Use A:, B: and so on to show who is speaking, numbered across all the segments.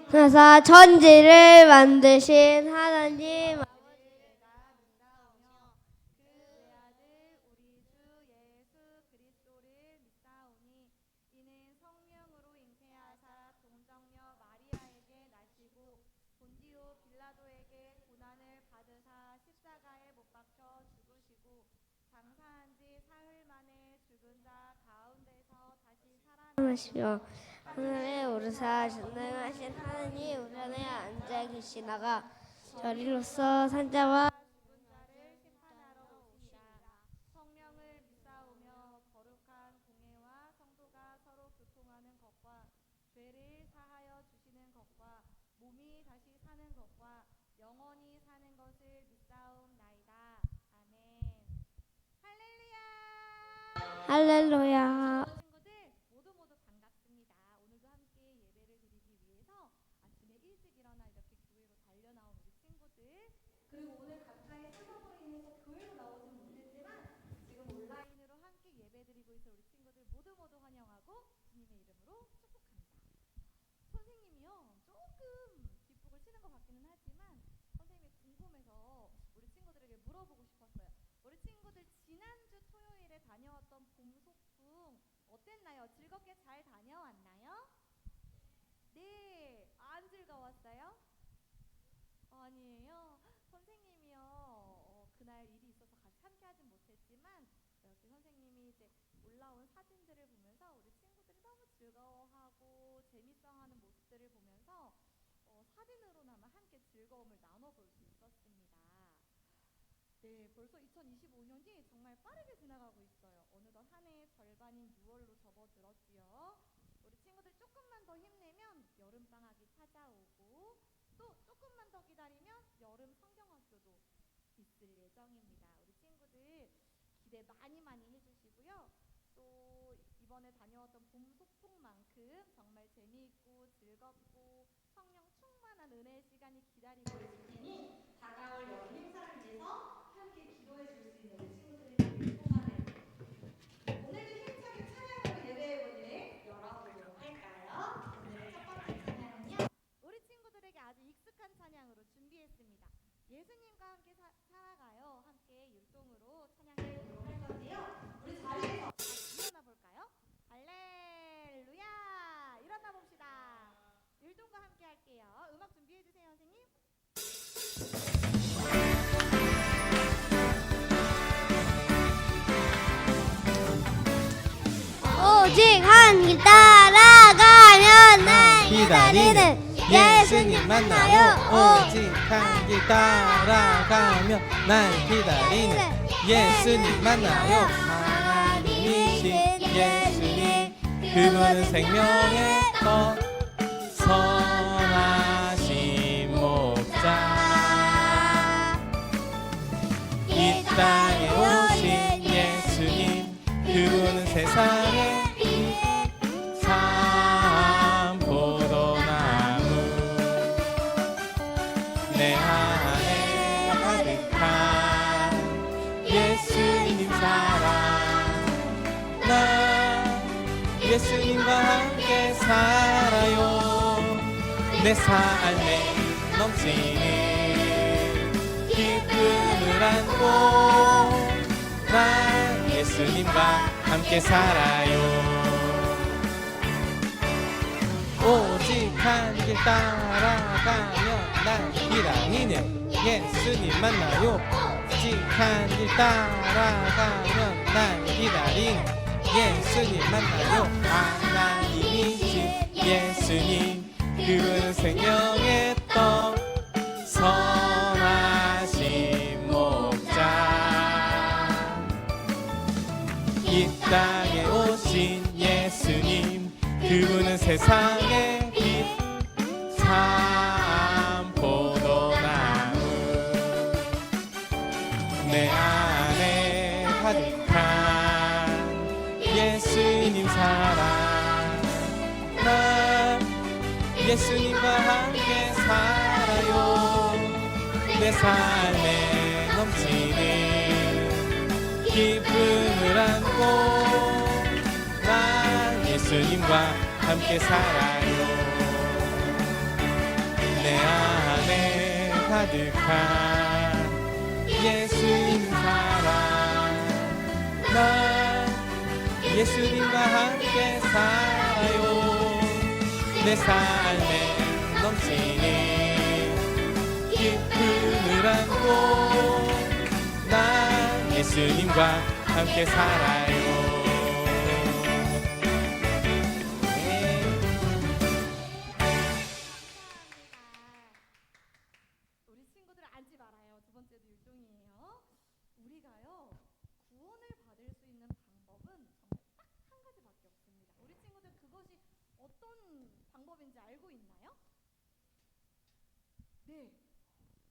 A: 그래서 천지를 만드신 하나님 하시오. 하늘에 오르사 전능하신 하나님 우편에 앉아 계시다가 저리로서 산자와 할렐루야. 오직 한 길 따라가면 날 기다리는 예수님 만나요.
B: 오직 한 길 따라가면 날 기다리는 예수님 만나요. 하나님이신 예수님, 그분은 생명의 떡, 선하신 목자. 이 땅에 오신 예수님, 그분은 세상의 참 포도나무. 내 안에 가득한 예수님 사랑. 나 예수님과 함께 살아요. 내 삶에 넘치는 기쁨을 안고 나 예수님과 함께 살아요. 오직 한 길 따라가면 날 기다리는 예수님 만나요. 오직 한 길 따라가면 날 기다리는 예수님 만나요. 하나님이신 예수님, 그분은 생명의 떡, 선하신 목자. 이 땅에 오신 예수님, 그분은 세상의 빛, 참 포도나무. 내 안에 가득한 예수님 사랑. 나 예수님과 함께 살아요. 내 삶에 넘치는 기쁨을 안고 나 예수님과 함께 살아요. 가득한 예수님 사랑 나 예수님과 함께 살아요 내 삶에 넘치는 기쁨을 안고 나 예수님과 함께 살아요
C: 우리 친구들 앉지 말아요. 두 번째도 율동이에요. 우리가요 구원을 받을 수 있는 방법은 정말 딱 한 가지밖에 없습니다. 우리 친구들 그것이 어떤 방법인지 알고 있나요? 네,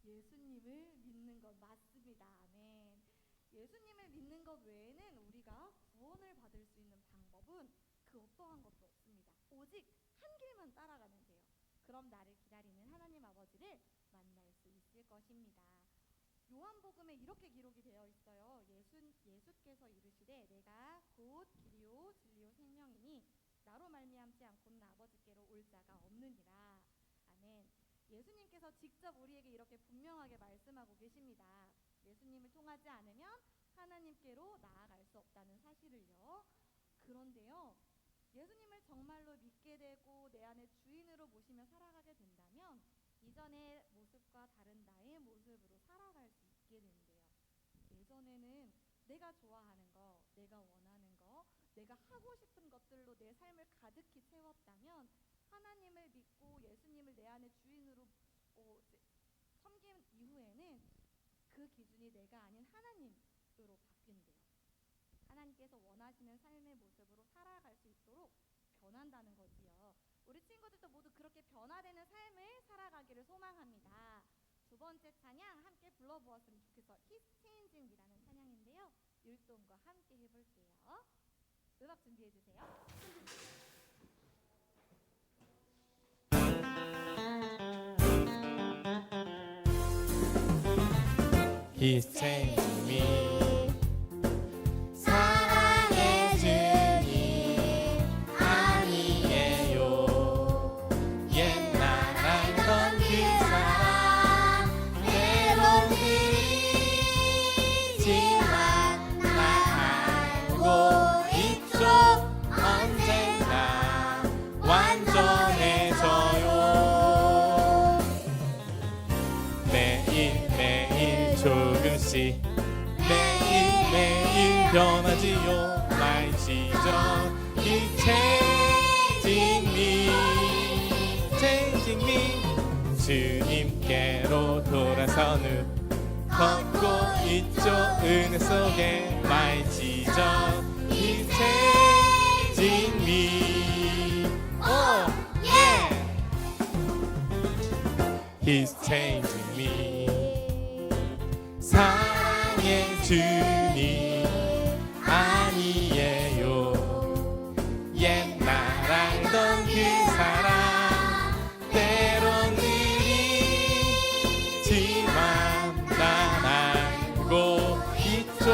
C: 예수님을 믿는 것 맞습니다. 아멘. 예수님을 믿는 것 외에는 우리가 구원을 받을 수 있는 방법은 그 어떠한 것도 없습니다. 오직 한 길만 따라가면 돼요. 그럼 나를 기다리는 하나님 아버지를 만날 수 있을 것입니다. 요한복음에 이렇게 기록이 되어 있어요. 예수께서 이르시되 내가 곧 길이요 진리요 생명이니 나로 말미암지 않고는 아버지께로 올 자가 없느니라. 아멘. 예수님께서 직접 우리에게 이렇게 분명하게 말씀하고 계십니다. 예수님을 통하지 않으면 하나님께로 나아갈 수 없다는 사실을요. 그런데요. 예수님을 정말로 믿게 되고 내 안에 주인으로 모시며 살아가게 된다면 이전의 모습과 다른 나의 모습으로 살아갈 수 있게 된대요. 예전에는 내가 좋아하는 거, 내가 원하는 거, 내가 하고 싶은 것들로 내 삶을 가득히 채웠다면 하나님을 믿고 예수님을 내 안에 주인으로 섬긴 이후에는 그 기준이 내가 아닌 하나님으로 바뀐대요. 하나님께서 원하시는 삶의 모습으로 살아갈 수 있도록 변한다는 거지요. 우리 친구들도 모두 그렇게 변화되는 삶을 살아가기를 소망합니다. 두 번째 찬양 함께 불러보았으면 좋겠어. He's Changing Me라는 찬양인데요. 율동과 함께 해볼게요. 음악 준비해주세요.
B: He's changing me
A: 사랑의 주님
B: 아니에요 옛날 알던 그 사람 때론 그리지만 나 알고 있죠 언젠가 완전해져요 매일매일 조금씩 매일매일 변하지요 나의 시절 He's changing me 주님께로 돌아선 후 걷고 있죠 은혜 속에 나의 지적 He's changing me oh yeah He's changing me 사랑의 주님 아니에요 옛날 알던 그 사람 때론 느리지만 난 알고 있죠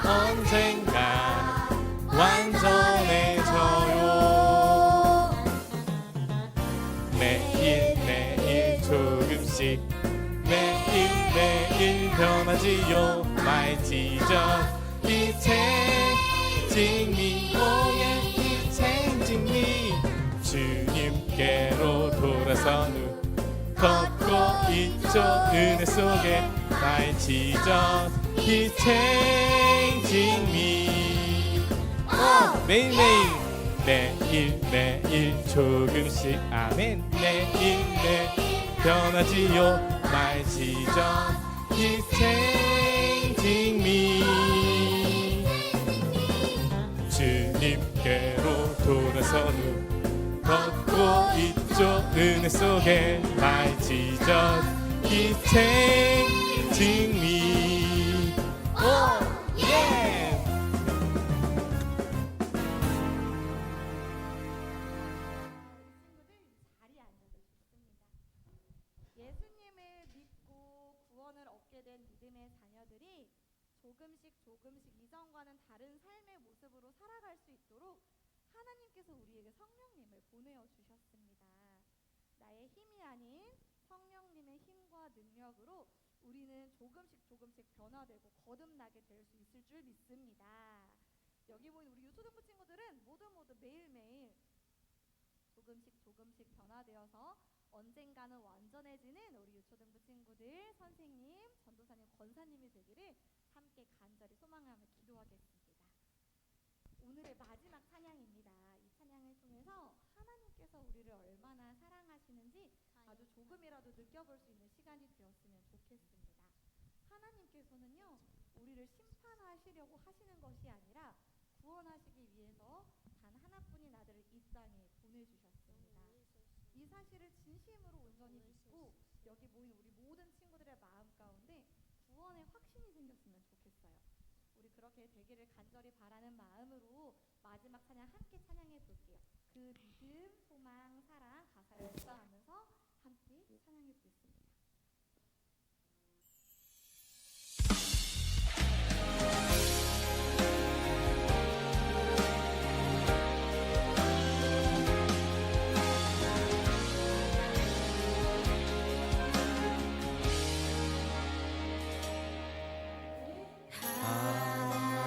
B: 언젠가 완전해져요 매일매일 조금씩 매일매일 변하지요 나의 지적 He's changing me oh yeah He's changing me 주님께로 돌아선 후 걷고 있죠 은혜 속에 나의 지적 He's changing me 매일매일 조금씩 아멘 매일매일 변하지요 나의 지적 He's changing me 주님께로 돌아선 후 걷고 있죠 은혜 속에 나의 지적 He's changing me oh yeah
C: 친구들 자리에 앉아주셨습니다. 예수님을 믿고 구원을 얻게 된 믿음의 자녀들이 조금씩 이전과는 다른 삶의 모습으로 살아갈 수 있도록 하나님께서 우리에게 성령님을 보내어 주셨습니다. 나의 힘이 아닌 성령님의 힘과 능력으로 우리는 조금씩 변화되고 거듭나게 될 수 있을 줄 믿습니다. 여기 보이는 우리 유초등부 친구들은 모두 매일매일 조금씩 변화되어서 언젠가는 완전해지는 우리 유초등부 친구들, 선생님, 전도사님, 권사님이 되기를 함께 간절히 소망하며 기도하겠습니다. 오늘의 마지막 찬양입니다. 이 찬양을 통해서 하나님께서 우리를 얼마나 사랑하시는지 아주 조금이라도 느껴볼 수 있는 시간이 되었으면 좋겠습니다. 하나님께서는요, 우리를 심판하시려고 하시는 것이 아니라 구원하시기 위해서 단 하나뿐인 아들을 이 땅에 보내주셨습니다. 이 사실을 진심으로 온전히 믿고 여기 모인 우리 모든 친구들의 마음 가운데 구원의 확신이 생겼으면 좋겠어요. 우리 그렇게 되기를 간절히 바라는 마음으로 마지막 찬양 함께 찬양해 볼게요. 그 믿음, 소망, 사랑 가사를 묵상하면서 함께 찬양해 보겠습니다.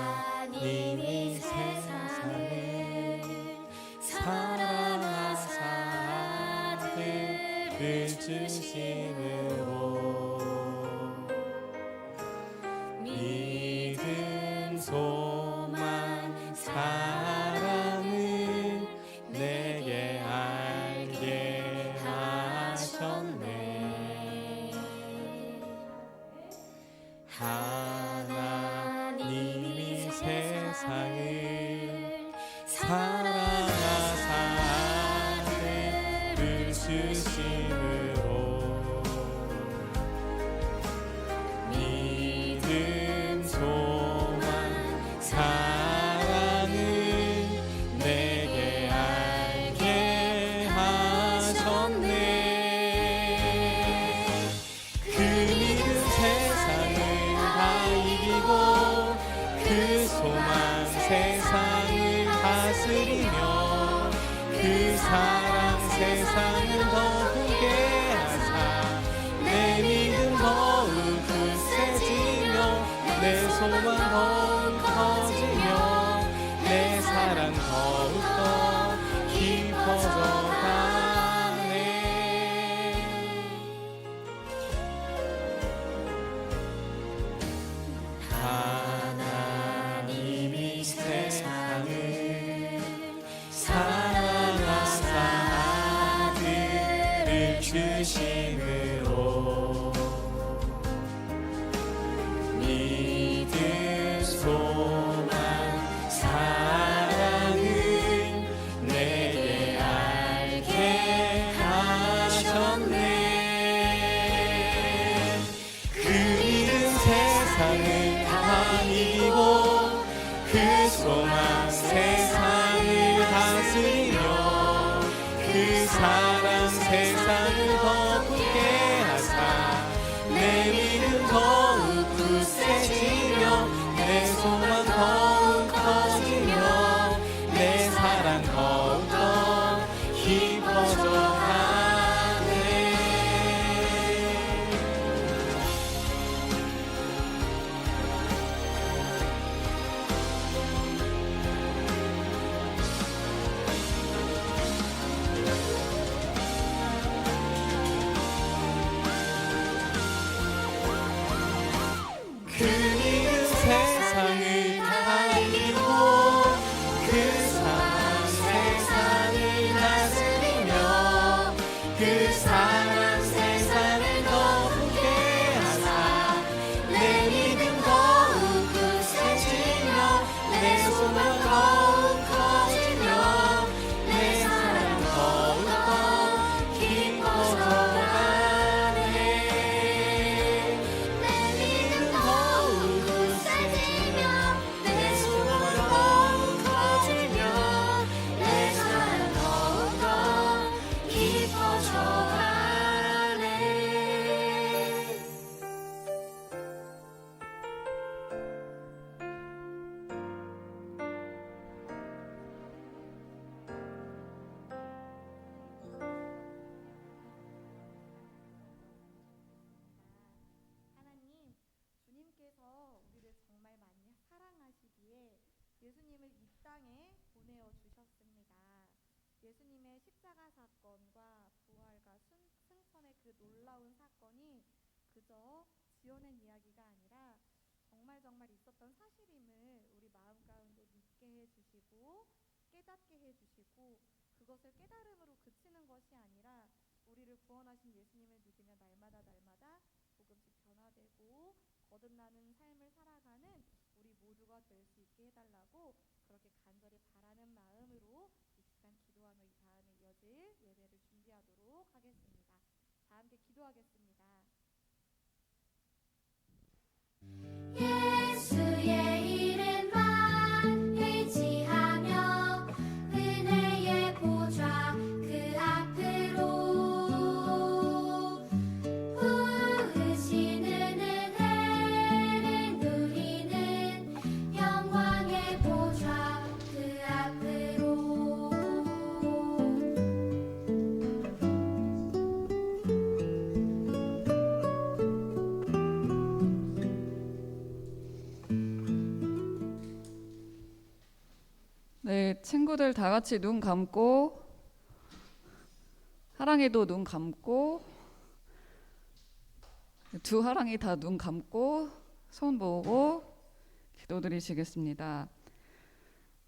B: 하나님이 세상을 사랑하사 아들을 주심으로 믿음, 소망, 사랑을 내게 알게 하셨네. 하나님이 세상을 사랑하사 아들을 주심으로 믿음, 소망, 사랑을 내게 알게 하셨네. 그 믿음 세상을 다 이기고 그 소망 세상을 다스리며 그 사랑 세상을 더욱게 하사 내 믿음 더욱 굳세지며 내 소망 더욱 커지며 내 사랑 더욱더 깊어져 가네. 하나님이 세상을 사랑하사 아들을 주심으로 믿음, 소망, 사랑을 내게 알게 하셨네. 그 믿음 세상을 다 이기고 그 소망 세상을 다스리며 그 사랑 세상을 더 굳게 하사 내 믿음 더욱 굳세지며 내 소망 더욱 커지며 내 사랑 더욱더 깊어져 가네.
C: 예수님을 이 땅에 보내어 주셨습니다. 예수님의 십자가 사건과 부활과 승천의 그 놀라운 사건이 그저 지어낸 이야기가 아니라 정말 있었던 사실임을 우리 마음 가운데 믿게 해주시고 깨닫게 해주시고, 그것을 깨달음으로 그치는 것이 아니라 우리를 구원하신 예수님을 믿으며 날마다 조금씩 변화되고 거듭나는 삶을 살아가는 우리 모두가 될 수 있게 해달라고 그렇게 간절히 바라는 마음으로 이 시간 기도하며 이 다음에 이어질 예배를 준비하도록 하겠습니다. 다 함께 기도하겠습니다.
A: 예수의 이름만 의지하며 은혜의 보좌 그 앞으로 부으시는 은혜를 누리는 영광의 보좌 그 앞으로.
D: 네, 친구들 다 같이 눈 감고, 하랑이도 눈 감고, 두 하랑이 다 눈 감고 손 모으고 기도드리시겠습니다.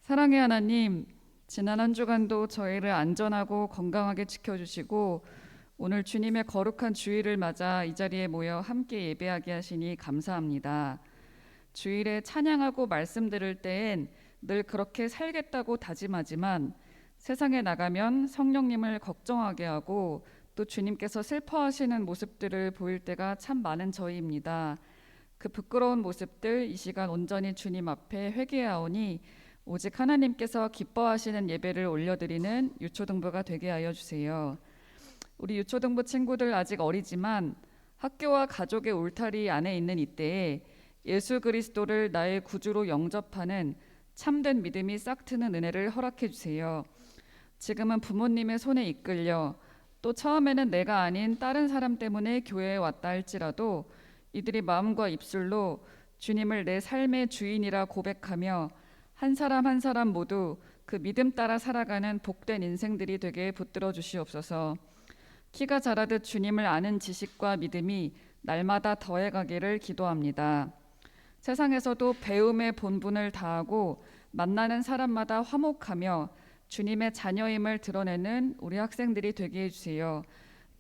D: 사랑의 하나님, 지난 한 주간도 저희를 안전하고 건강하게 지켜주시고 오늘 주님의 거룩한 주일을 맞아 이 자리에 모여 함께 예배하게 하시니 감사합니다. 주일에 찬양하고 말씀 들을 때엔 늘 그렇게 살겠다고 다짐하지만 세상에 나가면 성령님을 걱정하게 하고 또 주님께서 슬퍼하시는 모습들을 보일 때가 참 많은 저희입니다. 그 부끄러운 모습들 이 시간 온전히 주님 앞에 회개하오니 오직 하나님께서 기뻐하시는 예배를 올려드리는 유초등부가 되게 하여 주세요. 우리 유초등부 친구들 아직 어리지만 학교와 가족의 울타리 안에 있는 이때에 예수 그리스도를 나의 구주로 영접하는 참된 믿음이 싹트는 은혜를 허락해 주세요. 지금은 부모님의 손에 이끌려 또 처음에는 내가 아닌 다른 사람 때문에 교회에 왔다 할지라도 이들이 마음과 입술로 주님을 내 삶의 주인이라 고백하며 한 사람 한 사람 모두 그 믿음 따라 살아가는 복된 인생들이 되게 붙들어 주시옵소서. 키가 자라듯 주님을 아는 지식과 믿음이 날마다 더해가기를 기도합니다. 세상에서도 배움의 본분을 다하고 만나는 사람마다 화목하며 주님의 자녀임을 드러내는 우리 학생들이 되게 해주세요.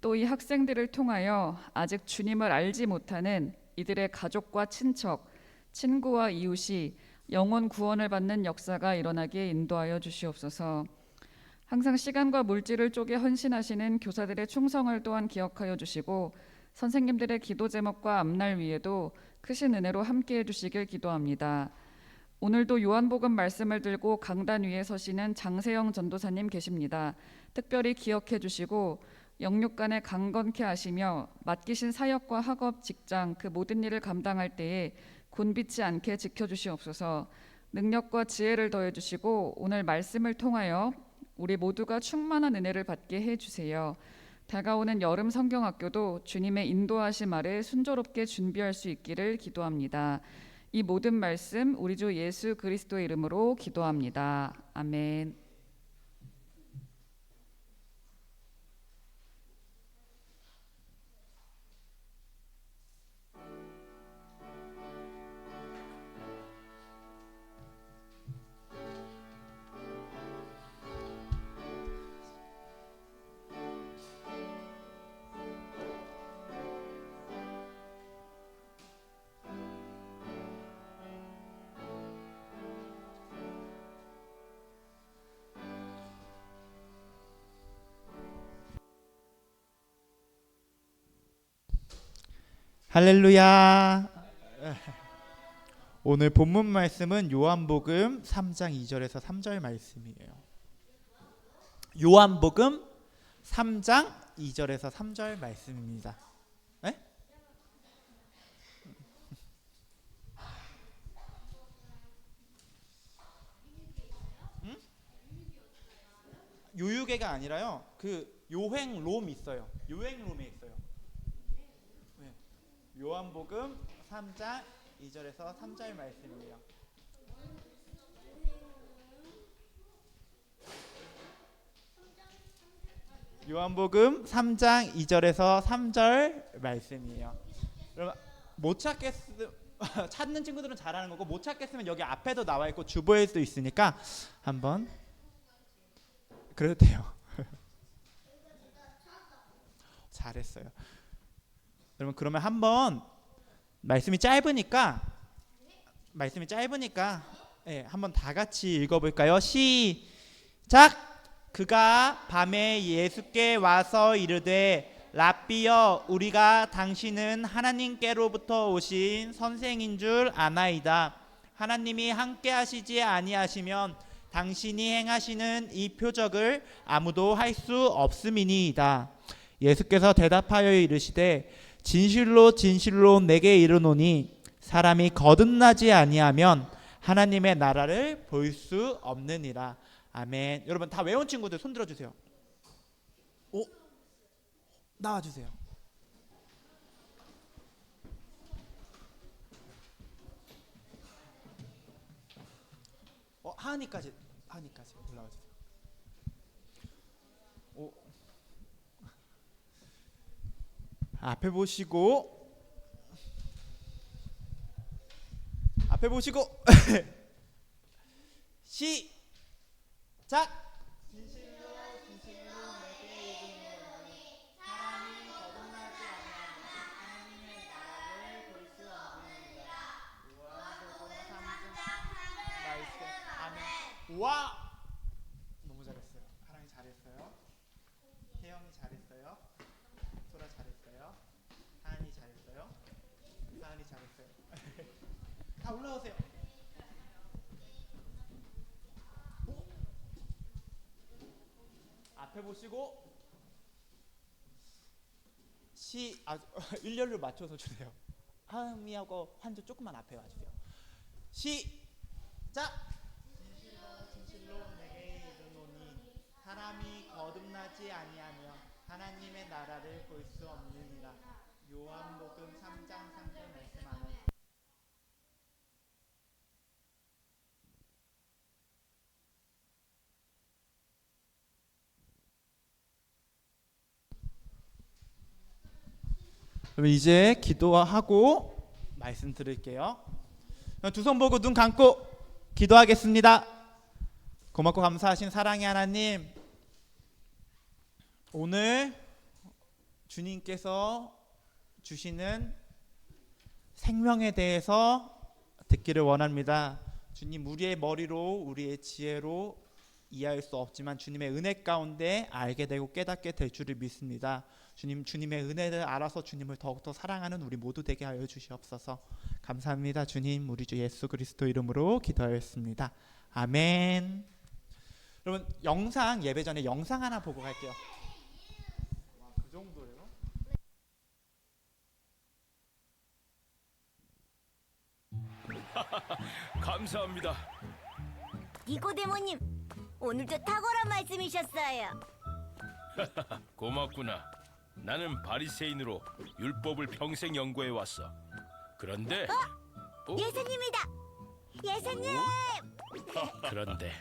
D: 또 이 학생들을 통하여 아직 주님을 알지 못하는 이들의 가족과 친척, 친구와 이웃이 영혼 구원을 받는 역사가 일어나게 인도하여 주시옵소서. 항상 시간과 물질을 쪼개 헌신하시는 교사들의 충성을 또한 기억하여 주시고 선생님들의 기도 제목과 앞날 위에도 크신 은혜로 함께해 주시길 기도합니다. 오늘도 요한복음 말씀을 들고 강단 위에 서시는 장세영 전도사님 계십니다. 특별히 기억해 주시고 영육간에 강건케 하시며 맡기신 사역과 학업, 직장 그 모든 일을 감당할 때에 곤비치 않게 지켜주시옵소서. 능력과 지혜를 더해 주시고 오늘 말씀을 통하여 우리 모두가 충만한 은혜를 받게 해주세요. 다가오는 여름 성경학교도 주님의 인도하심 아래 순조롭게 준비할 수 있기를 기도합니다. 이 모든 말씀 우리 주 예수 그리스도의 이름으로 기도합니다. 아멘.
B: 할렐루야. 오늘 본문 말씀은 요한복음 3장 2절에서 3절 말씀이에요. 요한복음 3장 2절에서 3절 말씀입니다. 네? 응? 요유계가 아니라요. 그 요행롬 있어요. 요행롬에 있어요. 네. 요한복음 3장 2절에서 3절 말씀이에요. 요한복음 3장 2절에서 3절 말씀이에요. 여러분 못 찾는 친구들은 잘하는 거고 못 찾겠으면 여기 앞에도 나와 있고 주보에도 있으니까 한번 그래도 돼요. 잘했어요. 여러분 그러면 한번 말씀이 짧으니까 예, 한번 다 같이 읽어볼까요? 시작. 그가 밤에 예수께 와서 이르되 랍비여 우리가 당신은 하나님께로부터 오신 선생인 줄 아나이다. 하나님이 함께 하시지 아니하시면 당신이 행하시는 이 표적을 아무도 할 수 없음이니이다. 예수께서 대답하여 이르시되 진실로 진실로 내게 이르노니 사람이 거듭나지 아니하면 하나님의 나라를 볼 수 없느니라. 아멘. 여러분 다 외운 친구들 손 들어주세요. 오, 나와주세요. 하은이까지 올라와주세요. 오, 앞에 보시고 시작. 와, 너무 잘했어요. 하랑이 잘했어요. 혜영이 잘했어요. 소라 잘했어요. 하은이 잘했어요. 사은이 잘했어요. 다 올라오세요. 앞에 보시고 일렬로 맞춰서 주세요. 하은이하고 환주 조금만 앞에 와주세요. 시작. 진실로 내게 이르노니 사람이 거듭나지 아니하면 하나님의 나라를 볼 수 없느니라. 요한복음 3장 3절 말씀하는 그럼 이제 기도하고 말씀 드릴게요. 두 손 보고 눈 감고 기도하겠습니다. 고맙고 감사하신 사랑의 하나님, 오늘 주님께서 주시는 생명에 대해서 듣기를 원합니다. 주님, 우리의 머리로 우리의 지혜로 이해할 수 없지만 주님의 은혜 가운데 알게 되고 깨닫게 될 줄을 믿습니다. 주님, 주님의 은혜를 알아서 주님을 더욱더 사랑하는 우리 모두 되게 하여 주시옵소서. 감사합니다. 주님, 우리 주 예수 그리스도 이름으로 기도하였습니다. 아멘. 여러분 영상 예배 전에 영상 하나 보고 갈게요. 와, 그 정도예요?
E: 감사합니다.
F: 니고데모님, 오늘도 탁월한 말씀이셨어요.
E: 고맙구나. 나는 바리새인으로 율법을 평생 연구해 왔어. 그런데
F: 예수님이다. 예수님.
E: 그런데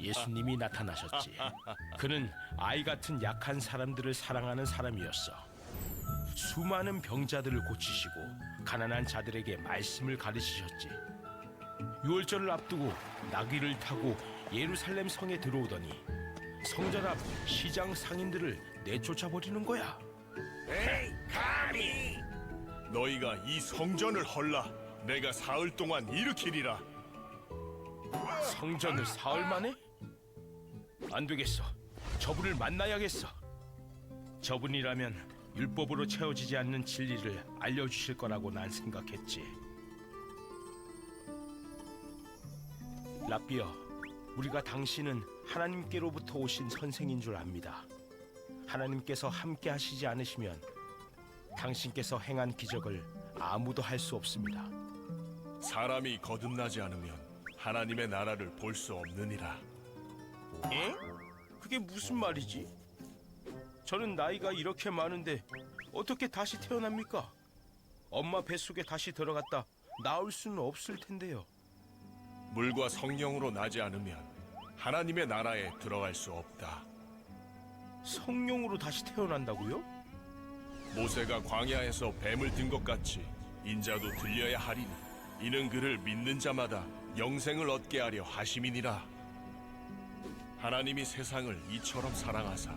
E: 예수님이 나타나셨지. 그는 아이 같은 약한 사람들을 사랑하는 사람이었어. 수많은 병자들을 고치시고 가난한 자들에게 말씀을 가르치셨지. 유월절을 앞두고 나귀를 타고 예루살렘 성에 들어오더니 성전 앞 시장 상인들을 내쫓아 버리는 거야.
G: 에이, 감히! 너희가 이 성전을 헐라 내가 사흘 동안 일으키리라.
E: 성전을 사흘 만에? 안 되겠어. 저분을 만나야겠어. 저분이라면 율법으로 채워지지 않는 진리를 알려주실 거라고 난 생각했지. 랍비여, 우리가 당신은 하나님께로부터 오신 선생인 줄 압니다. 하나님께서 함께 하시지 않으시면 당신께서 행한 기적을 아무도 할 수 없습니다.
G: 사람이 거듭나지 않으면 하나님의 나라를 볼 수 없느니라.
E: 에? 그게 무슨 말이지? 저는 나이가 이렇게 많은데 어떻게 다시 태어납니까? 엄마 뱃속에 다시 들어갔다 나올 수는 없을 텐데요.
G: 물과 성령으로 나지 않으면 하나님의 나라에 들어갈 수 없다.
E: 성령으로 다시 태어난다고요?
G: 모세가 광야에서 뱀을 든 것 같이 인자도 들려야 하리니 이는 그를 믿는 자마다 영생을 얻게 하려 하심이니라. 하나님이 세상을 이처럼 사랑하사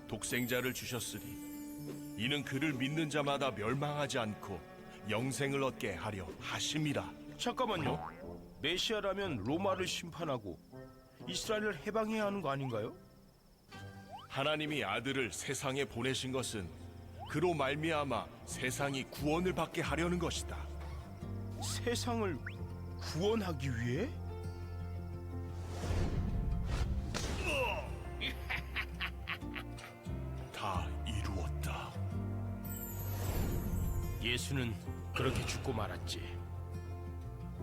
G: 독생자를 주셨으니 이는 그를 믿는 자마다 멸망하지 않고 영생을 얻게 하려 하심이라.
E: 잠깐만요. 메시아라면 로마를 심판하고 이스라엘을 해방해야 하는 거 아닌가요?
G: 하나님이 아들을 세상에 보내신 것은 그로 말미암아 세상이 구원을 받게 하려는 것이다.
E: 세상을 구원하기 위해?
G: 다 이루었다.
E: 예수는 그렇게 죽고 말았지.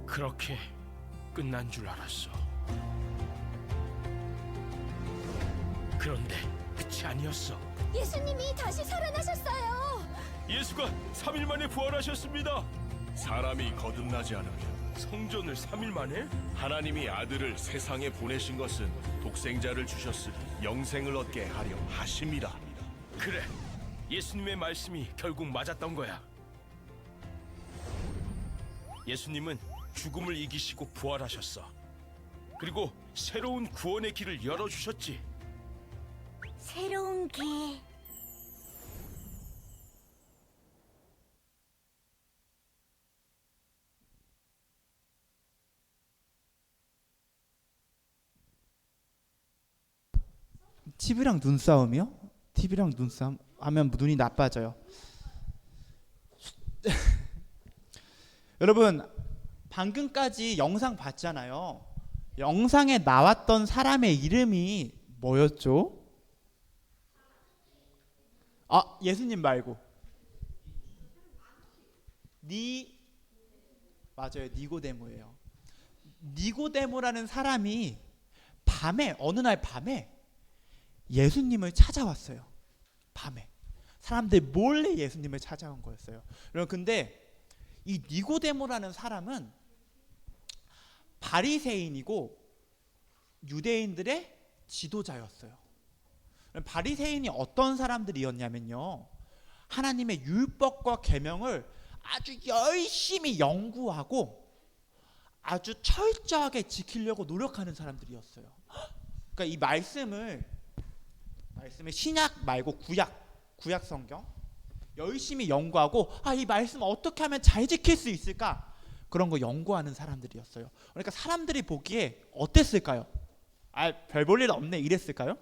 E: 그렇게 끝난 줄 알았어. 그런데 끝이 아니었어.
F: 예수님이 다시 살아나셨어요.
E: 예수가 3일 만에 부활하셨습니다.
G: 사람이 거듭나지 않으면
E: 성전을 3일 만에?
G: 하나님이 아들을 세상에 보내신 것은 독생자를 주셨으니 영생을 얻게 하려 하심이라.
E: 그래, 예수님의 말씀이 결국 맞았던 거야. 예수님은 죽음을 이기시고 부활하셨어. 그리고 새로운 구원의 길을 열어주셨지.
F: 새로운 길.
B: TV랑 눈싸움이요? TV랑 눈싸움 하면 눈이 나빠져요. 여러분 방금까지 영상 봤잖아요. 영상에 나왔던 사람의 이름이 뭐였죠? 아, 예수님 말고 맞아요. 니고데모예요. 니고데모라는 사람이 어느 날 밤에 예수님을 찾아왔어요. 밤에 사람들 몰래 예수님을 찾아온 거였어요. 여러분 근데 이 니고데모라는 사람은 바리새인이고 유대인들의 지도자였어요. 바리새인이 어떤 사람들이었냐면요, 하나님의 율법과 계명을 아주 열심히 연구하고 아주 철저하게 지키려고 노력하는 사람들이었어요. 그러니까 이 말씀을 신약 말고 구약 성경 열심히 연구하고 이 말씀 어떻게 하면 잘 지킬 수 있을까, 그런 거 연구하는 사람들이었어요. 그러니까 사람들이 보기에 어땠을까요? 별 볼 일 없네 이랬을까요?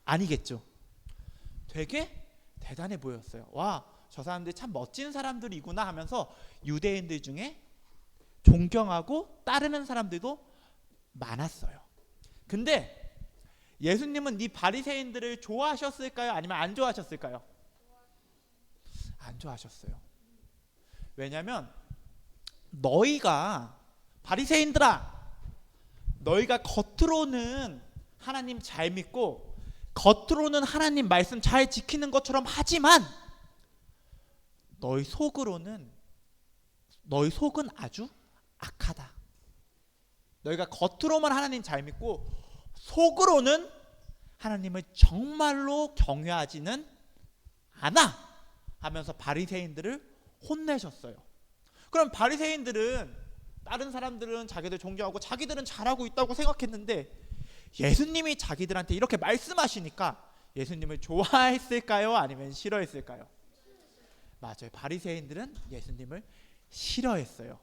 B: 아니겠죠. 되게 대단해 보였어요. 와, 저 사람들이 참 멋진 사람들이구나 하면서 유대인들 중에 존경하고 따르는 사람들도 많았어요. 근데 예수님은 이 바리새인들을 좋아하셨을까요? 아니면 안 좋아하셨을까요? 안 좋아하셨어요. 왜냐하면 너희가 바리새인들아, 너희가 겉으로는 하나님 잘 믿고 겉으로는 하나님 말씀 잘 지키는 것처럼 하지만 너희 속은 아주 악하다. 너희가 겉으로만 하나님 잘 믿고 속으로는 하나님을 정말로 경외하지는 않아 하면서 바리새인들을 혼내셨어요. 그럼 바리새인들은, 다른 사람들은 자기들 존경하고 자기들은 잘하고 있다고 생각했는데 예수님이 자기들한테 이렇게 말씀하시니까 예수님을 좋아했을까요? 아니면 싫어했을까요? 맞아요. 바리새인들은 예수님을 싫어했어요.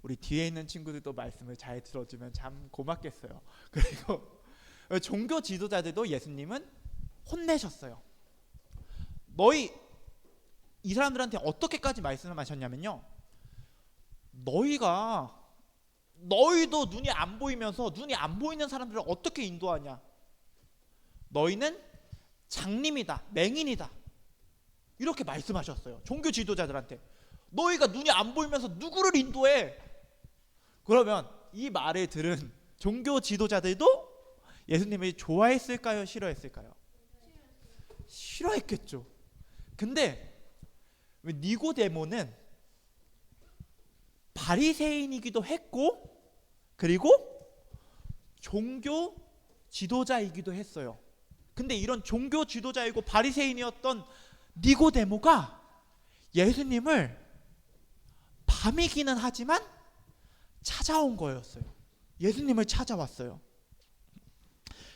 B: 우리 뒤에 있는 친구들도 말씀을 잘 들어주면 참 고맙겠어요. 그리고 종교 지도자들도 예수님은 혼내셨어요. 이 사람들한테 어떻게까지 말씀을 하셨냐면요, 너희도 눈이 안 보이면서 눈이 안 보이는 사람들을 어떻게 인도하냐? 너희는 장님이다, 맹인이다, 이렇게 말씀하셨어요. 종교 지도자들한테. 너희가 눈이 안 보이면서 누구를 인도해? 그러면 이 말을 들은 종교 지도자들도 예수님을 좋아했을까요? 싫어했을까요? 싫어했겠죠. 근데 니고데모는 바리새인이기도 했고 그리고 종교 지도자이기도 했어요. 근데 이런 종교 지도자이고 바리새인이었던 니고데모가 예수님을 밤이기는 하지만 찾아온 거였어요. 예수님을 찾아왔어요.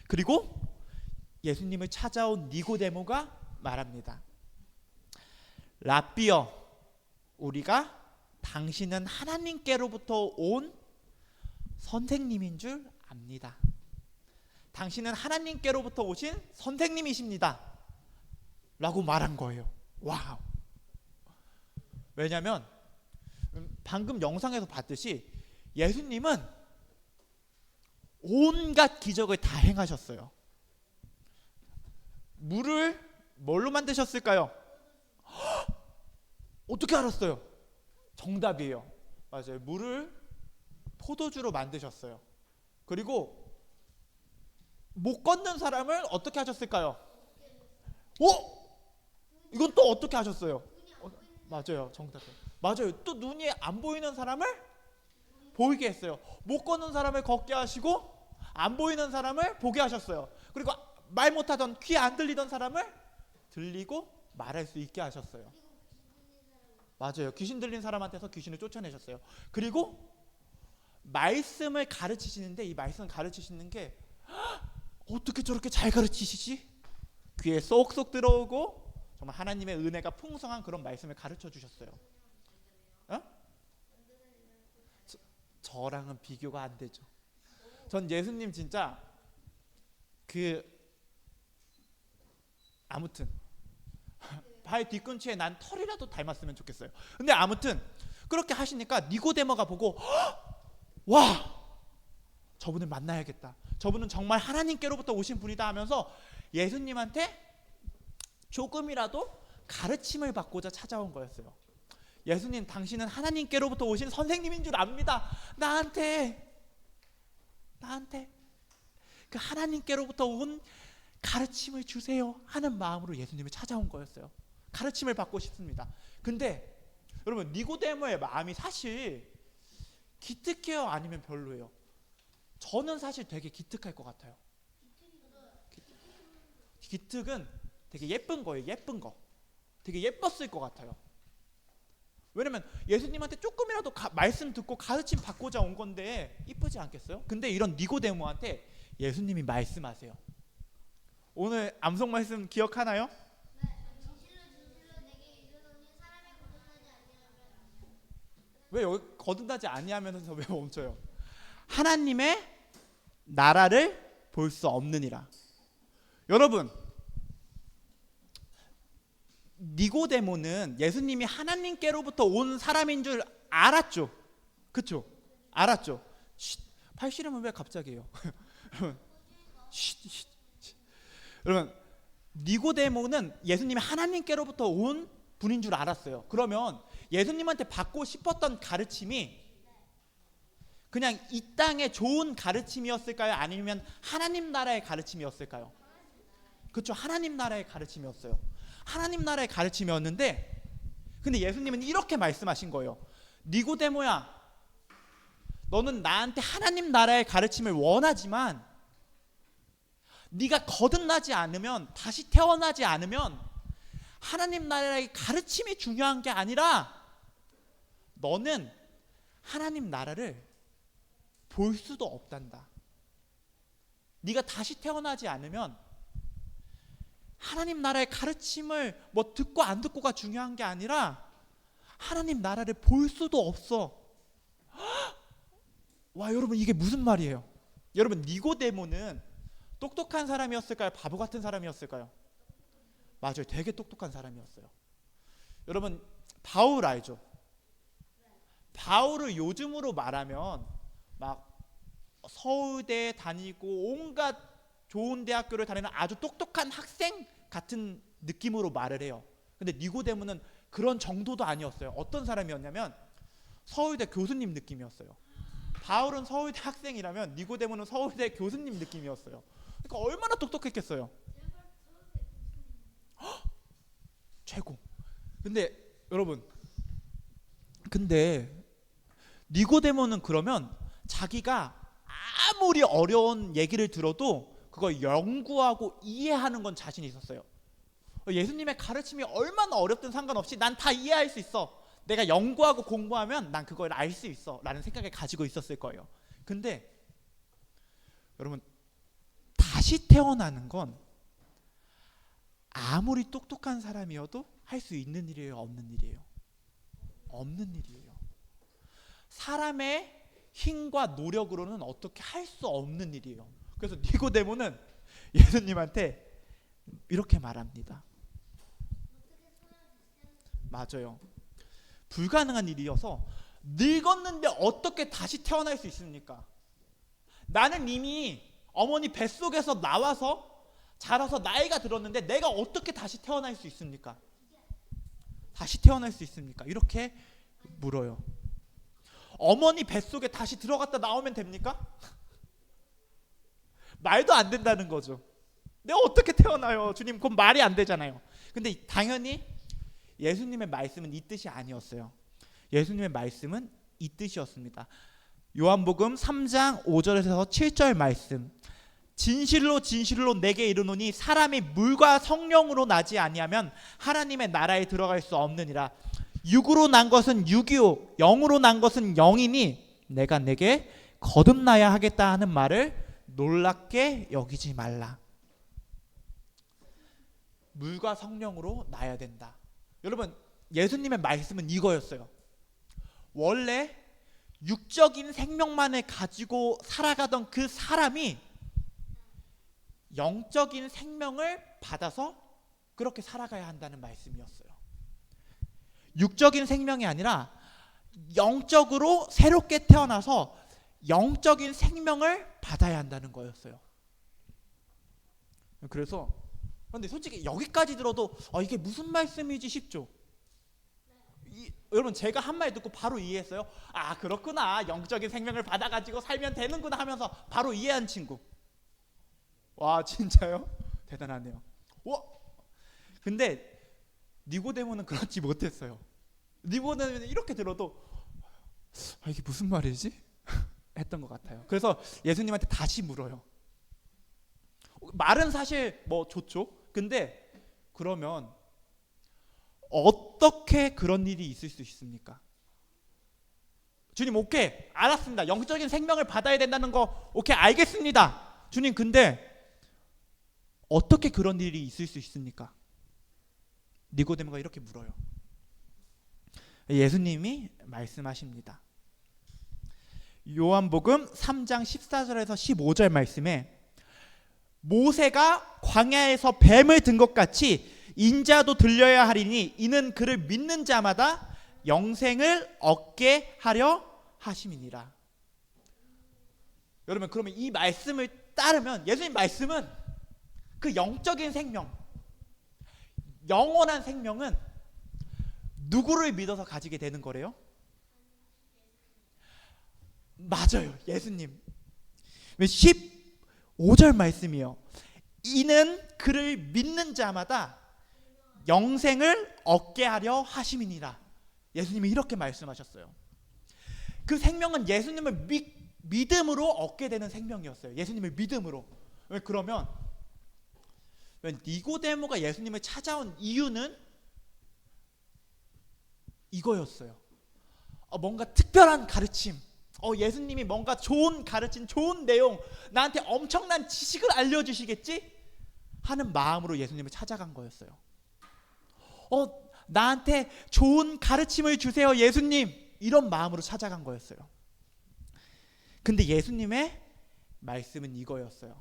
B: 그리고 예수님을 찾아온 니고데모가 말합니다. 랍비여, 우리가 당신은 하나님께로부터 온 선생님인 줄 압니다. 당신은 하나님께로부터 오신 선생님이십니다 라고 말한 거예요. 와우. 왜냐하면 방금 영상에서 봤듯이 예수님은 온갖 기적을 다 행하셨어요. 물을 뭘로 만드셨을까요? 어떻게 알았어요? 정답이에요. 맞아요. 물을 포도주로 만드셨어요. 그리고 못 걷는 사람을 어떻게 하셨을까요? 이건 또 어떻게 하셨어요? 맞아요. 정답. 맞아요. 또 눈이 안 보이는 사람을 보이게 했어요. 못 걷는 사람을 걷게 하시고 안 보이는 사람을 보게 하셨어요. 그리고 말 못하던 귀 안 들리던 사람을 들리고 말할 수 있게 하셨어요. 맞아요. 귀신 들린 사람한테서 귀신을 쫓아내셨어요. 그리고 말씀을 가르치시는데 이 말씀 가르치시는 게 어떻게 저렇게 잘 가르치시지? 귀에 쏙쏙 들어오고 정말 하나님의 은혜가 풍성한 그런 말씀을 가르쳐 주셨어요. 저랑은 비교가 안 되죠. 전 예수님 진짜 아무튼 발 뒤꿈치에 난 털이라도 닮았으면 좋겠어요. 근데 아무튼 그렇게 하시니까 니고데모가 보고 와, 저분을 만나야겠다. 저분은 정말 하나님께로부터 오신 분이다 하면서 예수님한테 조금이라도 가르침을 받고자 찾아온 거였어요. 예수님, 당신은 하나님께로부터 오신 선생님인 줄 압니다. 나한테 그 하나님께로부터 온 가르침을 주세요 하는 마음으로 예수님을 찾아온 거였어요. 가르침을 받고 싶습니다. 근데 여러분, 니고데모의 마음이 사실 기특해요, 아니면 별로예요? 저는 사실 되게 기특할 것 같아요. 기특은 되게 예쁜 거예요. 예쁜 거. 되게 예뻤을 것 같아요. 왜냐면 예수님한테 조금이라도 말씀 듣고 가르침 받고자 온 건데 이쁘지 않겠어요? 근데 이런 니고데모한테 예수님이 말씀하세요. 오늘 암송 말씀 기억하나요? 왜 여기 거듭나지 아니하면서 왜 멈춰요? 하나님의 나라를 볼 수 없느니라. 여러분, 니고데모는 예수님이 하나님께로부터 온 사람인 줄 알았죠. 그렇죠? 알았죠. 팔씨름은 왜 갑자기 해요? 여러분, 니고데모는 예수님이 하나님께로부터 온 분인 줄 알았어요. 그러면 예수님한테 받고 싶었던 가르침이 그냥 이 땅의 좋은 가르침이었을까요? 아니면 하나님 나라의 가르침이었을까요? 그렇죠. 하나님 나라의 가르침이었어요. 하나님 나라의 가르침이었는데, 근데 예수님은 이렇게 말씀하신 거예요. 니고데모야, 너는 나한테 하나님 나라의 가르침을 원하지만 네가 거듭나지 않으면, 다시 태어나지 않으면 하나님 나라의 가르침이 중요한 게 아니라 너는 하나님 나라를 볼 수도 없단다. 네가 다시 태어나지 않으면 하나님 나라의 가르침을 뭐 듣고 안 듣고가 중요한 게 아니라 하나님 나라를 볼 수도 없어. 와, 여러분, 이게 무슨 말이에요? 여러분, 니고데모는 똑똑한 사람이었을까요? 바보 같은 사람이었을까요? 맞아요. 되게 똑똑한 사람이었어요. 여러분, 바울 알죠? 바울을 요즘으로 말하면 막 서울대 다니고 온갖 좋은 대학교를 다니는 아주 똑똑한 학생 같은 느낌으로 말을 해요. 근데 니고데모는 그런 정도도 아니었어요. 어떤 사람이었냐면 서울대 교수님 느낌이었어요. 바울은 서울대 학생이라면 니고데모는 서울대 교수님 느낌이었어요. 그러니까 얼마나 똑똑했겠어요. 최고. 근데 여러분, 근데 니고데모는 그러면 자기가 아무리 어려운 얘기를 들어도 그걸 연구하고 이해하는 건 자신이 있었어요. 예수님의 가르침이 얼마나 어렵든 상관없이 난 다 이해할 수 있어. 내가 연구하고 공부하면 난 그걸 알 수 있어 라는 생각을 가지고 있었을 거예요. 근데 여러분, 다시 태어나는 건 아무리 똑똑한 사람이어도 할 수 있는 일이에요, 없는 일이에요? 없는 일이에요. 사람의 힘과 노력으로는 어떻게 할 수 없는 일이에요. 그래서 니고데모는 예수님한테 이렇게 말합니다. 맞아요. 불가능한 일이어서 늙었는데 어떻게 다시 태어날 수 있습니까? 나는 이미 어머니 뱃속에서 나와서 자라서 나이가 들었는데 내가 어떻게 다시 태어날 수 있습니까? 다시 태어날 수 있습니까? 이렇게 물어요. 어머니 뱃속에 다시 들어갔다 나오면 됩니까? 말도 안 된다는 거죠. 내가 어떻게 태어나요? 주님, 그건 말이 안 되잖아요. 근데 당연히 예수님의 말씀은 이 뜻이 아니었어요. 예수님의 말씀은 이 뜻이었습니다. 요한복음 3장 5절에서 7절 말씀. 진실로 진실로 내게 이르노니 사람이 물과 성령으로 나지 아니하면 하나님의 나라에 들어갈 수 없느니라. 육으로 난 것은 육이요 영으로 난 것은 영이니 내가 내게 거듭나야 하겠다 하는 말을 놀랍게 여기지 말라. 물과 성령으로 나야 된다. 여러분, 예수님의 말씀은 이거였어요. 원래 육적인 생명만을 가지고 살아가던 그 사람이 영적인 생명을 받아서 그렇게 살아가야 한다는 말씀이었어요. 육적인 생명이 아니라 영적으로 새롭게 태어나서 영적인 생명을 받아야 한다는 거였어요. 그래서 근데 솔직히 여기까지 들어도 이게 무슨 말씀이지 싶죠. 여러분, 제가 한 말 듣고 바로 이해했어요. 아, 그렇구나, 영적인 생명을 받아가지고 살면 되는구나 하면서 바로 이해한 친구. 와, 진짜요? 대단하네요. 와, 근데 니고데모는 그렇지 못했어요. 니고데모는 이렇게 들어도 이게 무슨 말이지? 했던 것 같아요. 그래서 예수님한테 다시 물어요. 말은 사실 뭐 좋죠. 근데 그러면 어떻게 그런 일이 있을 수 있습니까? 주님, 오케이, 알았습니다. 영적인 생명을 받아야 된다는 거 오케이, 알겠습니다. 주님, 근데 어떻게 그런 일이 있을 수 있습니까? 니고데모가 이렇게 물어요. 예수님이 말씀하십니다. 요한복음 3장 14절에서 15절 말씀에 모세가 광야에서 뱀을 든 것 같이 인자도 들려야 하리니 이는 그를 믿는 자마다 영생을 얻게 하려 하심이니라. 여러분, 그러면 이 말씀을 따르면 예수님 말씀은 그 영적인 생명, 영원한 생명은 누구를 믿어서 가지게 되는 거래요? 맞아요, 예수님. 15절 말씀이요. 이는 그를 믿는 자마다 영생을 얻게 하려 하심이니라. 예수님이 이렇게 말씀하셨어요. 그 생명은 예수님을 믿음으로 얻게 되는 생명이었어요. 예수님을 믿음으로. 왜 그러면 니고데모가 예수님을 찾아온 이유는 이거였어요. 뭔가 특별한 가르침, 예수님이 뭔가 좋은 가르침, 좋은 내용, 나한테 엄청난 지식을 알려주시겠지? 하는 마음으로 예수님을 찾아간 거였어요. 나한테 좋은 가르침을 주세요, 예수님. 이런 마음으로 찾아간 거였어요. 근데 예수님의 말씀은 이거였어요.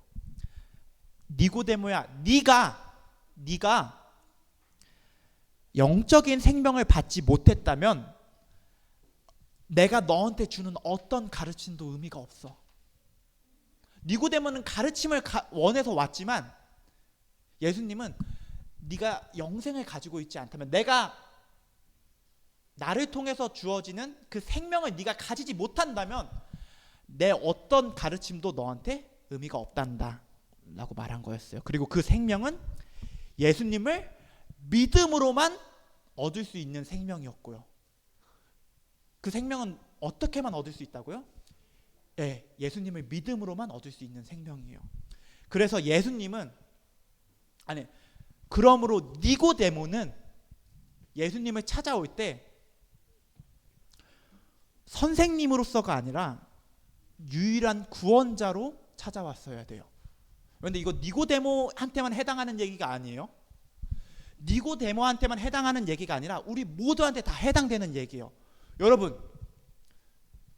B: 니고데모야, 네가 영적인 생명을 받지 못했다면 내가 너한테 주는 어떤 가르침도 의미가 없어. 니고데모는 가르침을 원해서 왔지만 예수님은 네가 영생을 가지고 있지 않다면, 내가 나를 통해서 주어지는 그 생명을 네가 가지지 못한다면 내 어떤 가르침도 너한테 의미가 없단다 라고 말한 거였어요. 그리고 그 생명은 예수님을 믿음으로만 얻을 수 있는 생명이었고요. 그 생명은 어떻게만 얻을 수 있다고요? 예수님을 믿음으로만 얻을 수 있는 생명이에요. 그래서 예수님은 그러므로 니고데모는 예수님을 찾아올 때 선생님으로서가 아니라 유일한 구원자로 찾아왔어야 돼요. 그런데 이거 니고데모한테만 해당하는 얘기가 아니에요. 니고데모한테만 해당하는 얘기가 아니라 우리 모두한테 다 해당되는 얘기예요. 여러분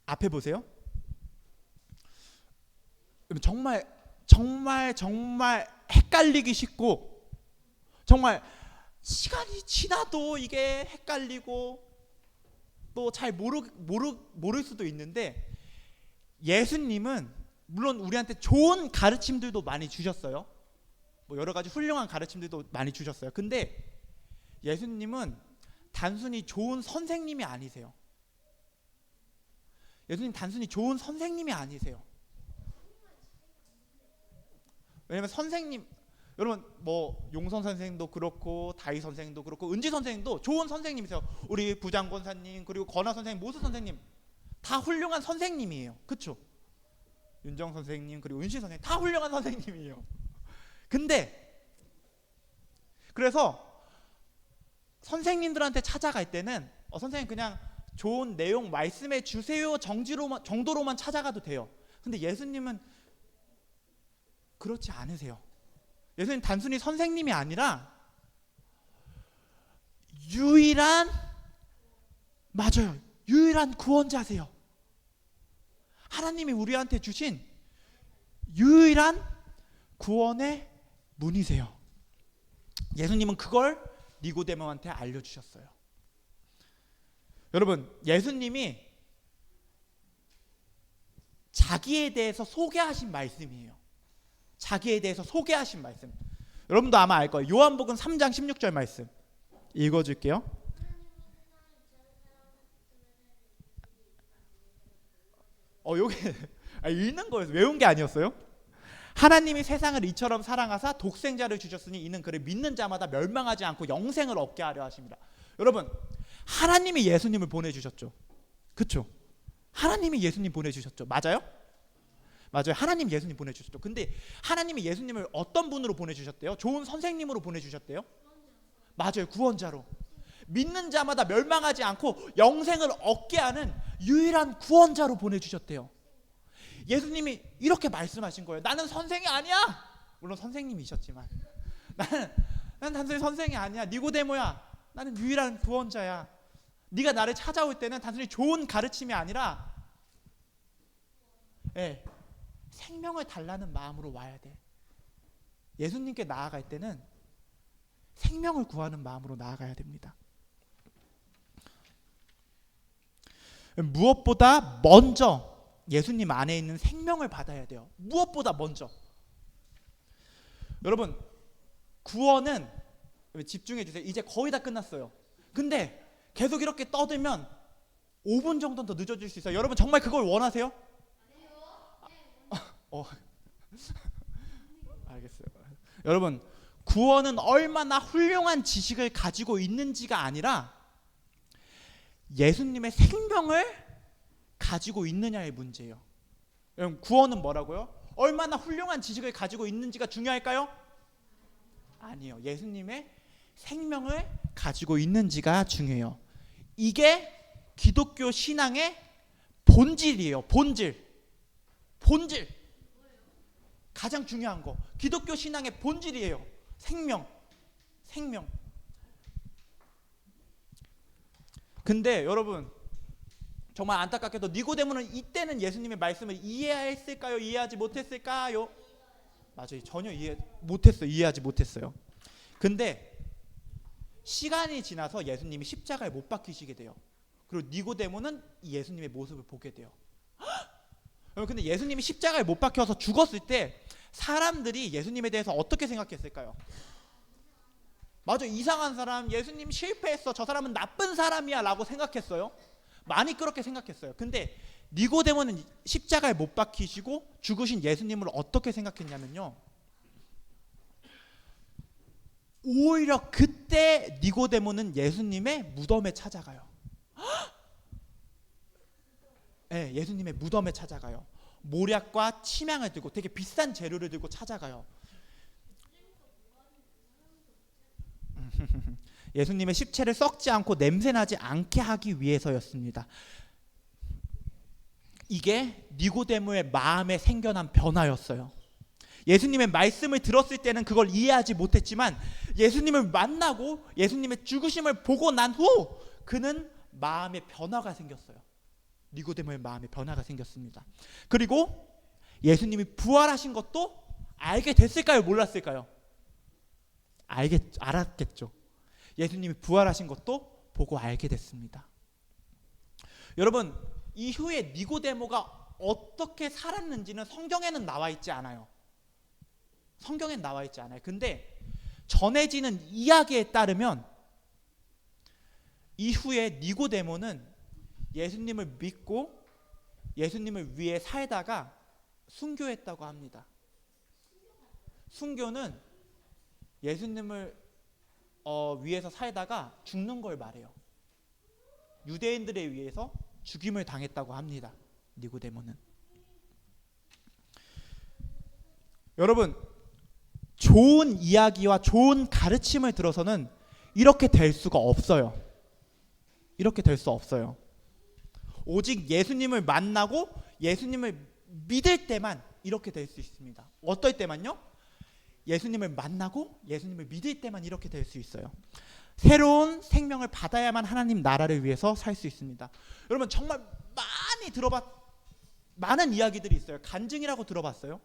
B: 앞에 보세요. 정말 헷갈리기 쉽고 정말 시간이 지나도 이게 헷갈리고 또 잘 모를 수도 있는데 예수님은 물론 우리한테 좋은 가르침들도 많이 주셨어요. 뭐 여러 가지 훌륭한 가르침들도 많이 주셨어요. 근데 예수님은 단순히 좋은 선생님이 아니세요. 예수님 단순히 좋은 선생님이 아니세요. 왜냐면 선생님, 여러분 뭐 용선 선생님도 그렇고 다희 선생님도 그렇고 은지 선생님도 좋은 선생님이세요. 우리 부장 권사님 그리고 권하 선생님, 모수 선생님 다 훌륭한 선생님이에요. 그렇죠? 윤정 선생님 그리고 은시 선생님 다 훌륭한 선생님이에요. 근데 그래서 선생님들한테 찾아갈 때는 선생님 그냥 좋은 내용 말씀해 주세요 정도로만 찾아가도 돼요. 근데 예수님은 그렇지 않으세요. 예수님 단순히 선생님이 아니라 유일한 구원자세요. 하나님이 우리한테 주신 유일한 구원의 문이세요. 예수님은 그걸 니고데모한테 알려주셨어요. 여러분 예수님이 자기에 대해서 소개하신 말씀이에요. 자기에 대해서 소개하신 말씀. 여러분도 아마 알 거예요. 요한복음 3장 16절 말씀 읽어줄게요. 요게 읽는 거예요. 외운 게 아니었어요. 하나님이 세상을 이처럼 사랑하사 독생자를 주셨으니 이는 그를 믿는 자마다 멸망하지 않고 영생을 얻게 하려 하십니다. 여러분 하나님이 예수님을 보내주셨죠. 그렇죠? 하나님이 예수님 보내주셨죠. 맞아요? 맞아요. 하나님 예수님 보내주셨죠. 근데 하나님이 예수님을 어떤 분으로 보내주셨대요? 좋은 선생님으로 보내주셨대요? 맞아요. 구원자로. 믿는 자마다 멸망하지 않고 영생을 얻게 하는 유일한 구원자로 보내주셨대요. 예수님이 이렇게 말씀하신 거예요. 나는 선생이 아니야. 물론 선생님이셨지만 나는 단순히 선생이 아니야. 니고데모야. 나는 유일한 구원자야. 네가 나를 찾아올 때는 단순히 좋은 가르침이 아니라 생명을 달라는 마음으로 와야 돼. 예수님께 나아갈 때는 생명을 구하는 마음으로 나아가야 됩니다. 무엇보다 먼저 예수님 안에 있는 생명을 받아야 돼요. 무엇보다 먼저. 여러분 구원은 집중해 주세요. 이제 거의 다 끝났어요. 근데 계속 이렇게 떠들면 5분 정도는 더 늦어질 수 있어요. 여러분 정말 그걸 원하세요? 알겠어요. 여러분 구원은 얼마나 훌륭한 지식을 가지고 있는지가 아니라 예수님의 생명을 가지고 있느냐의 문제예요. 여러분 구원은 뭐라고요? 얼마나 훌륭한 지식을 가지고 있는지가 중요할까요? 아니요. 예수님의 생명을 가지고 있는지가 중요해요. 이게 기독교 신앙의 본질이에요. 본질. 가장 중요한 거. 기독교 신앙의 본질이에요. 생명. 근데 여러분 정말 안타깝게도 니고데모는 이때는 예수님의 말씀을 이해했을까요? 이해하지 못했을까요? 맞아요. 전혀 이해하지 못했어요. 근데 시간이 지나서 예수님이 십자가에 못 박히시게 돼요. 그리고 니고데모는 예수님의 모습을 보게 돼요. 근데 예수님이 십자가에 못 박혀서 죽었을 때 사람들이 예수님에 대해서 어떻게 생각했을까요? 맞아, 이상한 사람, 예수님 실패했어, 저 사람은 나쁜 사람이야 라고 생각했어요. 많이 그렇게 생각했어요. 근데 니고데모는 십자가에 못 박히시고 죽으신 예수님을 어떻게 생각했냐면요, 오히려 그때 니고데모는 예수님의 무덤에 찾아가요. 네, 예수님의 무덤에 찾아가요. 모략과 침향을 들고 되게 비싼 재료를 들고 찾아가요. 예수님의 십체를 썩지 않고 냄새나지 않게 하기 위해서였습니다. 이게 니고데모의 마음에 생겨난 변화였어요. 예수님의 말씀을 들었을 때는 그걸 이해하지 못했지만 예수님을 만나고 예수님의 죽으심을 보고 난 후 그는 마음의 변화가 생겼어요. 니고데모의 마음에 변화가 생겼습니다. 그리고 예수님이 부활하신 것도 알게 됐을까요? 몰랐을까요? 알았겠죠. 예수님이 부활하신 것도 보고 알게 됐습니다. 여러분, 이후에 니고데모가 어떻게 살았는지는 성경에는 나와 있지 않아요. 성경엔 나와 있지 않아요. 근데 전해지는 이야기에 따르면 이후에 니고데모는 예수님을 믿고 예수님을 위해 살다가 순교했다고 합니다. 순교는 예수님을 위해서 살다가 죽는 걸 말해요. 유대인들에 의해서 죽임을 당했다고 합니다. 니고데모는. 여러분, 좋은 이야기와 좋은 가르침을 들어서는 이렇게 될 수가 없어요. 이렇게 될 수 없어요. 오직 예수님을 만나고 예수님을 믿을 때만 이렇게 될 수 있습니다. 어떨 때만요? 예수님을 만나고 예수님을 믿을 때만 이렇게 될 수 있어요. 새로운 생명을 받아야만 하나님 나라를 위해서 살 수 있습니다. 여러분, 정말 많은 이야기들이 있어요. 간증이라고 들어봤어요?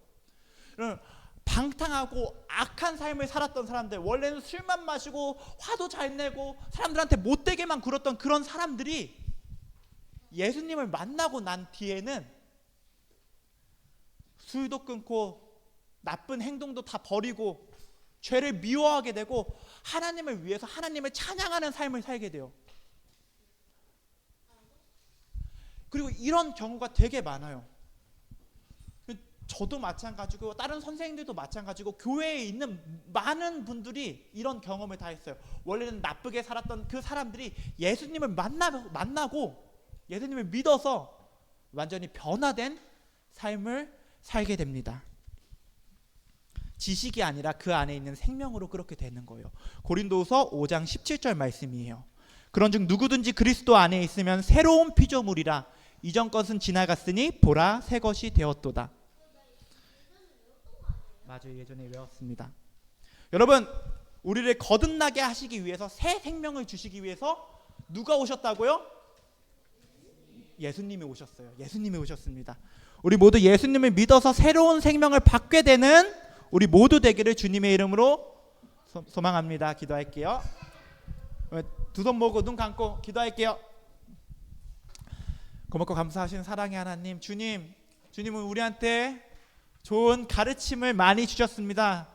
B: 여러분, 방탕하고 악한 삶을 살았던 사람들, 원래는 술만 마시고 화도 잘 내고 사람들한테 못되게만 굴었던 그런 사람들이 예수님을 만나고 난 뒤에는 술도 끊고 나쁜 행동도 다 버리고 죄를 미워하게 되고 하나님을 위해서 하나님을 찬양하는 삶을 살게 돼요. 그리고 이런 경우가 되게 많아요. 저도 마찬가지고 다른 선생님들도 마찬가지고 교회에 있는 많은 분들이 이런 경험을 다 했어요. 원래는 나쁘게 살았던 그 사람들이 예수님을 만나고 예수님을 믿어서 완전히 변화된 삶을 살게 됩니다. 지식이 아니라 그 안에 있는 생명으로 그렇게 되는 거예요. 고린도후서 5장 17절 말씀이에요. 그런즉 누구든지 그리스도 안에 있으면 새로운 피조물이라 이전 것은 지나갔으니 보라 새 것이 되었도다. 맞아요. 예전에 외웠습니다. 여러분, 우리를 거듭나게 하시기 위해서 새 생명을 주시기 위해서 누가 오셨다고요? 예수님이 오셨어요. 예수님이 오셨습니다. 우리 모두 예수님을 믿어서 새로운 생명을 받게 되는 우리 모두 되기를 주님의 이름으로 소망합니다. 기도할게요. 두 손 모으고 눈 감고 기도할게요. 고맙고 감사하신 사랑의 하나님, 주님은 우리한테 좋은 가르침을 많이 주셨습니다.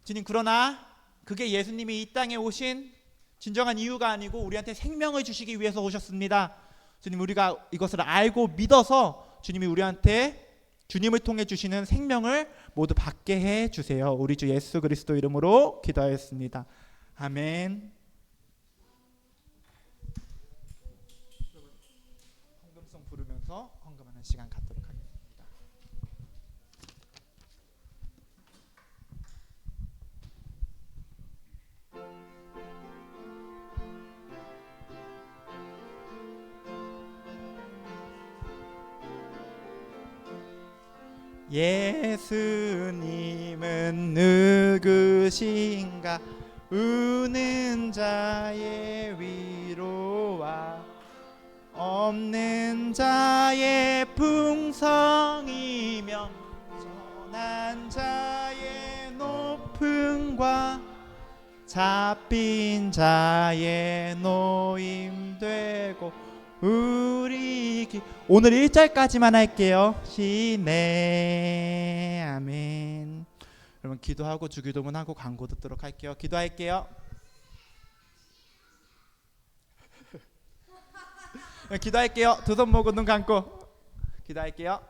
B: 주님, 그러나 그게 예수님이 이 땅에 오신 진정한 이유가 아니고 우리한테 생명을 주시기 위해서 오셨습니다. 주님, 우리가 이것을 알고 믿어서 주님이 우리한테 주님을 통해 주시는 생명을 모두 받게 해 주세요. 우리 주 예수 그리스도 이름으로 기도하였습니다. 아멘. 헌금송 부르면서 헌금하는 시간 갖도록 하겠습니다. 예수님은 누구신가? 우는 자의 위로와 없는 자의 풍성이며 전한 자의 높음과 잡힌 자의 노임되고 오늘 1절까지만 할게요. 시네. 아멘. 여러분, 기도하고 주기도문 하고 광고 듣도록 할게요. 기도할게요. 기도할게요. 두 손 모으고 눈 감고 기도할게요.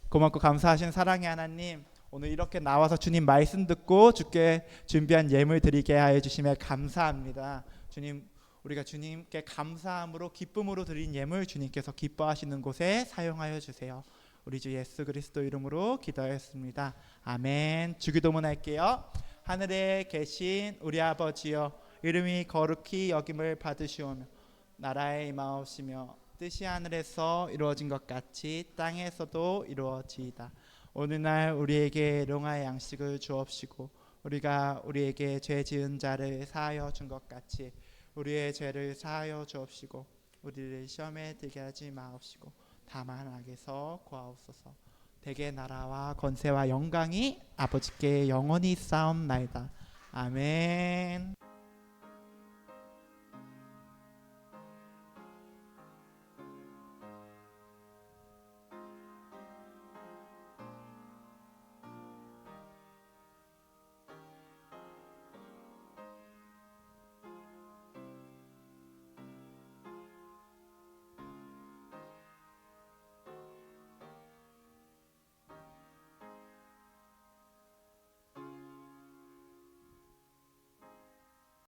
B: 고맙고 감사하신 사랑의 하나님, 오늘 이렇게 나와서 주님 말씀 듣고 주께 준비한 예물 드리게 하여 주시며 감사합니다. 주님, 우리가 주님께 감사함으로 기쁨으로 드린 예물 주님께서 기뻐하시는 곳에 사용하여 주세요. 우리 주 예수 그리스도 이름으로 기도하였습니다. 아멘. 주기도문 할게요. 하늘에 계신 우리 아버지여, 이름이 거룩히 여김을 받으시오며 나라의 임하옵시며 뜻이 하늘에서 이루어진 것 같이 땅에서도 이루어지이다. 오늘날 우리에게 일용할 양식을 주옵시고 우리가 우리에게 죄 지은 자를 사하여 준 것 같이 우리의 죄를 사하여 주옵시고 우리를 시험에 들게 하지 마옵시고 다만 악에서 구하옵소서. 대개 나라와 권세와 영광이 아버지께 영원히 쌓옵나이다. 아멘.